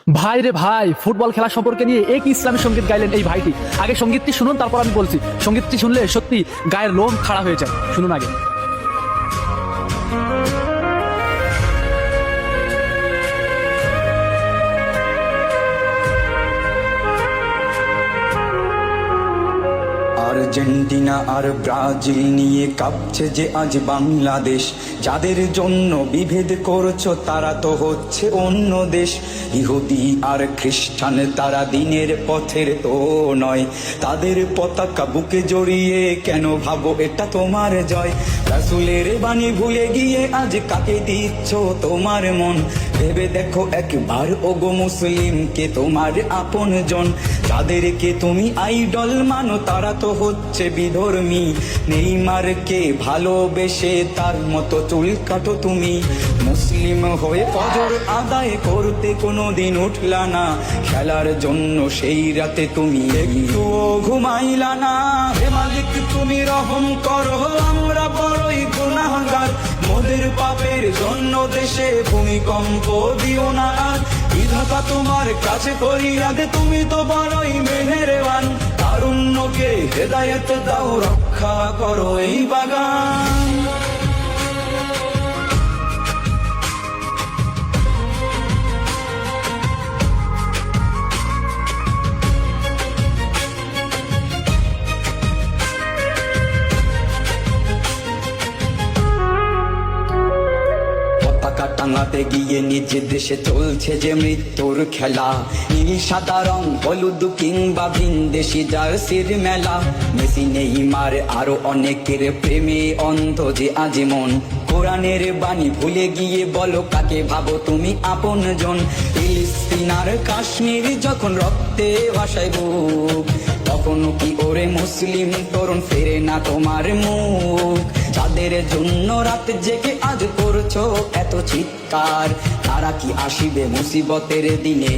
ভাই রে ভাই, ফুটবল খেলা সম্পর্কে নিয়ে এক ইসলামী সঙ্গীত গাইলেন এই ভাইটি। আগে সঙ্গীতটি শুনুন, তারপর আমি বলছি। সঙ্গীতটি শুনলে সত্যি গায়ের লোম খাড়া হয়ে যায়। শুনুন আগে। আর্জেন্টিনা আর ব্রাজিল নিয়ে কাঁপছে যে আজ বাংলাদেশ। যাদের জন্য বিভেদ করছো তারা তো হচ্ছে অন্য দেশ। ইহুদি আর খ্রিস্টান তারা দিনের পথের তো নয়, তাদের পতাকা বুকে জড়িয়ে কেন ভাবো এটা তোমার জয়? রাসূলের বাণী ভুলে গিয়ে আজ কাকে দিচ্ছ তোমার মন? ভেবে দেখো একবার ওগো মুসলিম, কে তোমার আপন জন? যাদেরকে তুমি আইডল মানো তারা তো হচ্ছে বিধর্মী। নেইমারকে ভালোবেসে তার মতো চুল কাটো তুমি। মুসলিম হয়ে ফজর আদায় করতে কোনোদিন উঠলা না, খেলার জন্য সেই রাতে তুমি একটুও ঘুমাইলা না। হে মালিক তুমি রহম করো, আমরা বড়ই গুনাহগার। মোদের পাপের জন্য দেশে ভূমিকম্প দিও না আর। বিধাতা তোমার কাছে ফরিয়াদ, তুমি তো বড়ই মেহেরবান। তারুণ্যকে হেদায়েত দাও, রক্ষা করো এই বাগান। পতাকা টাঙাতে গিয়ে নিজ দেশে চলছে যে মৃত্যুর খেলা। নীল সাদা রং, হলুদ কিংবা ভিনদেশি জার্সির মেলা। মেসি নেইমার আরো অনেকের প্রেমে অন্ধ যে আজ মন। কোরআনের বাণী ভুলে গিয়ে বলো কাকে ভাবো তুমি আপন জন? ফিলিস্তিন আর কাশ্মীর যখন রক্তে ভাসায় বুক, তখনও কি ওরে মুসলিম তরুণ ফেরে না তোমার মুখ? যাদের জন্য রাত জেগে আজ করছো এত চিৎকার, তারা কি আসিবে মুসিবতের দিনে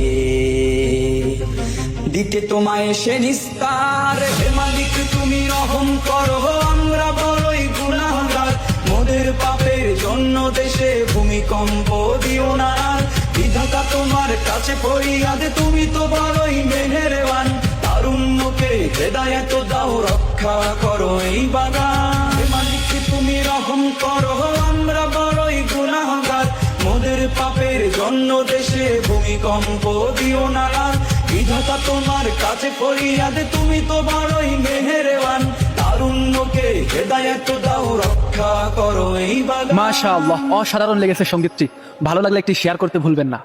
দিতে তোমায় সে নিস্তার? হে মালিক তুমি রহম করো, আমরা বড়ই গুনাহগার। মোদের পাপের জন্য দেশে ভূমিকম্প দিও না আর। বিধাতা তোমার কাছে ফরিয়াদ, তুমি তো বড়ই মেহেরবান। তারুণ্যকে হেদায়েত দাও, রক্ষা করো এই বাগান। হে মালিক তুমি রহম করো, আমরা বড়ই গুনাহগার। মোদের পাপের জন্য দেশে ভূমিকম্প দিও না আর। বিধাতা তোমার কাছে ফরিয়াদ, তুমি তো বড়ই মেহেরবান। তারুণ্যকে হেদায়েত দাও, রক্ষা করো এই বাগান। মাশাআল্লাহ, অসাধারণ লেগেছে সঙ্গীতটি। ভালো লাগলে একটি শেয়ার করতে ভুলবেন না।